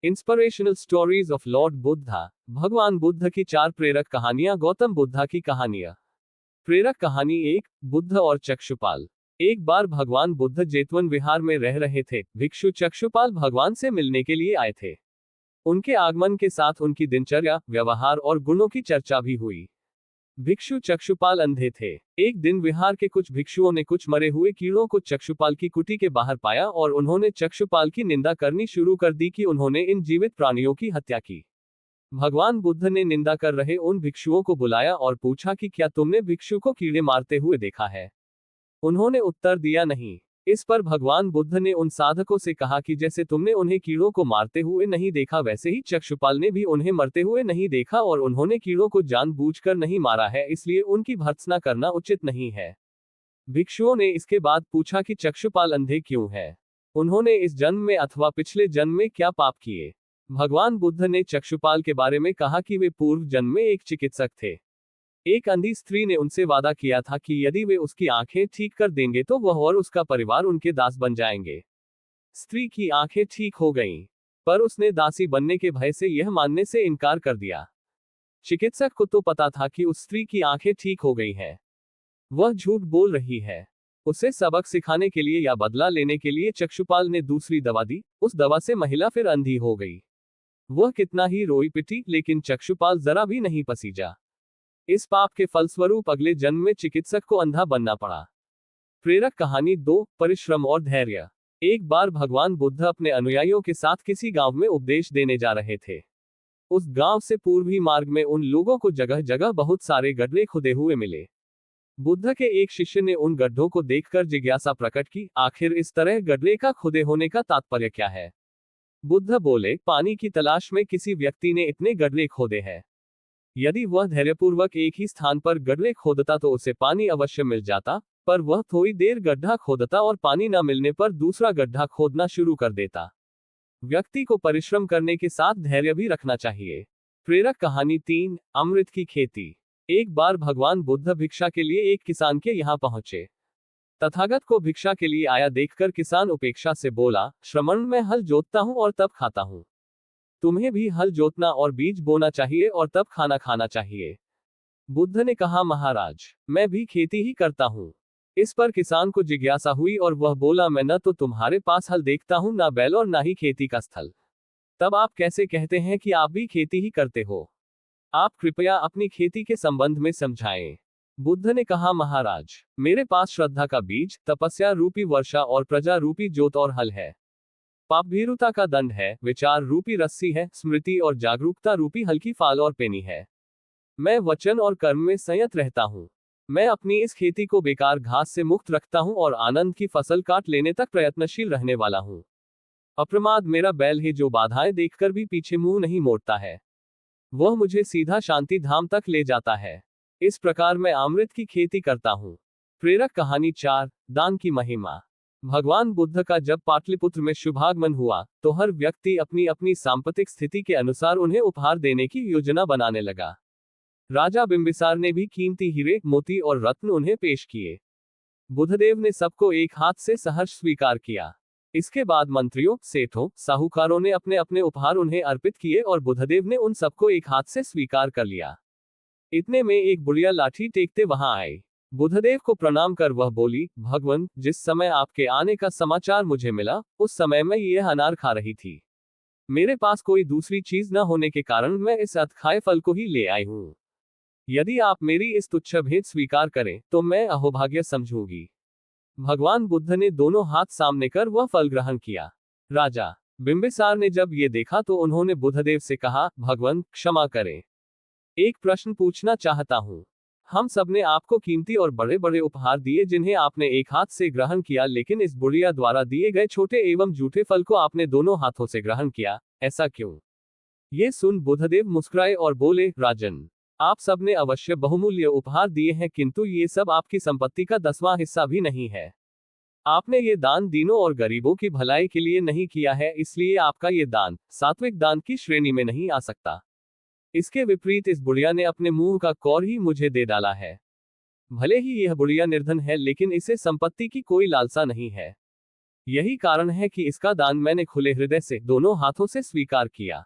Inspirational stories of Lord Buddha. भगवान बुद्ध की 4 प्रेरक कहानियां। गौतम बुद्धा की कहानियां। प्रेरक कहानी 1, बुद्ध और चक्षुपाल। एक बार भगवान बुद्ध जेतवन विहार में रह रहे थे। भिक्षु चक्षुपाल भगवान से मिलने के लिए आए थे। उनके आगमन के साथ उनकी दिनचर्या, व्यवहार और गुणों की चर्चा भी हुई। भिक्षु चक्षुपाल अंधे थे। एक दिन विहार के कुछ भिक्षुओं ने कुछ मरे हुए कीड़ों को चक्षुपाल की कुटी के बाहर पाया और उन्होंने चक्षुपाल की निंदा करनी शुरू कर दी कि उन्होंने इन जीवित प्राणियों की हत्या की। भगवान बुद्ध ने निंदा कर रहे उन भिक्षुओं को बुलाया और पूछा कि क्या तुमने भिक्षु को कीड़े मारते हुए देखा है? उन्होंने उत्तर दिया नहीं। इस पर भगवान बुद्ध ने उन साधकों से कहा कि जैसे तुमने उन्हें कीड़ों को मारते हुए नहीं देखा, वैसे ही चक्षुपाल ने भी उन्हें मरते हुए नहीं देखा और उन्होंने कीड़ों को जानबूझकर नहीं मारा है, इसलिए उनकी भर्त्सना करना उचित नहीं है। भिक्षुओं ने इसके बाद पूछा कि चक्षुपाल अंधे क्यों है? उन्होंने इस जन्म में अथवा पिछले जन्म में क्या पाप किए? भगवान बुद्ध ने चक्षुपाल के बारे में कहा कि वे पूर्व जन्म में एक चिकित्सक थे। एक अंधी स्त्री ने उनसे वादा किया था कि यदि वे उसकी आंखें ठीक कर देंगे तो वह और उसका परिवार उनके दास बन जाएंगे। स्त्री की आंखें ठीक हो गईं, पर उसने दासी बनने के भय से यह मानने से इनकार कर दिया। चिकित्सक को तो पता था कि उस स्त्री की आंखें ठीक हो गई हैं। वह झूठ बोल रही है। उसे सबक सिखाने के लिए या बदला लेने के लिए चक्षुपाल ने दूसरी दवा दी। उस दवा से महिला फिर अंधी हो गई। वह कितना ही रोई पिटी, लेकिन चक्षुपाल जरा भी नहीं पसीजा। इस पाप के फलस्वरूप अगले जन्म में चिकित्सक को अंधा बनना पड़ा। प्रेरक कहानी 2, परिश्रम और धैर्य। एक बार भगवान बुद्ध अपने अनुयायियों के साथ किसी गांव में उपदेश देने जा रहे थे। उस गांव से पूर्वी मार्ग में उन लोगों को जगह जगह बहुत सारे गड्ढे खुदे हुए मिले। बुद्ध के एक शिष्य ने उन गड्ढों को देखकर जिज्ञासा प्रकट की, आखिर इस तरह गड्ढे का खुदे होने का तात्पर्य क्या है? बुद्ध बोले, पानी की तलाश में किसी व्यक्ति ने इतने गड्ढे खोदे हैं। यदि वह धैर्यपूर्वक एक ही स्थान पर गड्ढे खोदता तो उसे पानी अवश्य मिल जाता, पर वह थोड़ी देर गड्ढा खोदता और पानी न मिलने पर दूसरा गड्ढा खोदना शुरू कर देता। व्यक्ति को परिश्रम करने के साथ धैर्य भी रखना चाहिए। प्रेरक कहानी 3, अमृत की खेती। एक बार भगवान बुद्ध भिक्षा के लिए एक किसान के यहाँ पहुंचे। तथागत को भिक्षा के लिए आया देखकर किसान उपेक्षा से बोला, श्रमण, मैं हल जोतता हूं और तब खाता हूं। तुम्हें भी हल जोतना और बीज बोना चाहिए और तब खाना खाना चाहिए। बुद्ध ने कहा, महाराज, मैं भी खेती ही करता हूँ। इस पर किसान को जिज्ञासा हुई और वह बोला, मैं न तो तुम्हारे पास हल देखता हूँ, ना बैल और ना ही खेती का स्थल। तब आप कैसे कहते हैं कि आप भी खेती ही करते हो? आप कृपया अपनी खेती के संबंध में समझाएं। बुद्ध ने कहा, महाराज, मेरे पास श्रद्धा का बीज, तपस्या रूपी वर्षा और प्रजा रूपी जोत और हल है। पापभीरुता का दंड है, विचार रूपी रस्सी है, स्मृति और जागरूकता रूपी हल्की फाल और पेनी है। मैं वचन और कर्म में संयत रहता हूँ। मैं अपनी इस खेती को बेकार घास से मुक्त रखता हूँ और आनंद की फसल काट लेने तक प्रयत्नशील रहने वाला हूँ। अप्रमाद मेरा बैल है जो बाधाएं देखकर भी पीछे मुंह नहीं मोड़ता है। वह मुझे सीधा शांति धाम तक ले जाता है। इस प्रकार मैं अमृत की खेती करता हूँ। प्रेरक कहानी 4, दान की महिमा। भगवान बुद्ध का जब पाटलिपुत्र में शुभागमन हुआ तो हर व्यक्ति अपनी अपनी सांपत्तिक स्थिति के अनुसार उन्हें उपहार देने की योजना बनाने लगा। राजा बिंबिसार ने भी कीमती हीरे, मोती और रत्न उन्हें पेश किए। बुद्धदेव ने सबको एक हाथ से सहर्ष स्वीकार किया। इसके बाद मंत्रियों, सेठों, साहूकारों ने अपने अपने उपहार उन्हें अर्पित किए और बुद्धदेव ने उन सबको एक हाथ से स्वीकार कर लिया। इतने में एक बुढ़िया लाठी टेकते वहां आई। बुद्धदेव को प्रणाम कर वह बोली, भगवान, जिस समय आपके आने का समाचार मुझे मिला, उस समय मैं यह अनार खा रही थी। मेरे पास कोई दूसरी चीज न होने के कारण मैं इस अतखाए फल को ही ले आई हूँ। यदि आप मेरी इस तुच्छ भेंट स्वीकार करें तो मैं अहोभाग्य समझूंगी। भगवान बुद्ध ने दोनों हाथ सामने कर वह फल ग्रहण किया। राजा बिंबिसार ने जब ये देखा तो उन्होंने बुद्धदेव से कहा, भगवान, क्षमा करें, एक प्रश्न पूछना चाहता हूँ। हम सबने आपको कीमती और बड़े बड़े उपहार दिए जिन्हें आपने एक हाथ से ग्रहण किया, लेकिन इस बुढ़िया द्वारा दिए गए छोटे एवं जूठे फल को आपने दोनों हाथों से ग्रहण किया, ऐसा क्यों? ये सुन बुद्धदेव मुस्कुराए और बोले, राजन, आप सबने अवश्य बहुमूल्य उपहार दिए हैं, किंतु ये सब आपकी संपत्ति का 10वां हिस्सा भी नहीं है। आपने ये दान दीनों और गरीबों की भलाई के लिए नहीं किया है, इसलिए आपका ये दान सात्विक दान की श्रेणी में नहीं आ सकता। इसके विपरीत इस बुढ़िया ने अपने मुंह का कौर ही मुझे दे डाला है। भले ही यह बुढ़िया निर्धन है, लेकिन इसे संपत्ति की कोई लालसा नहीं है। यही कारण है कि इसका दान मैंने खुले हृदय से दोनों हाथों से स्वीकार किया।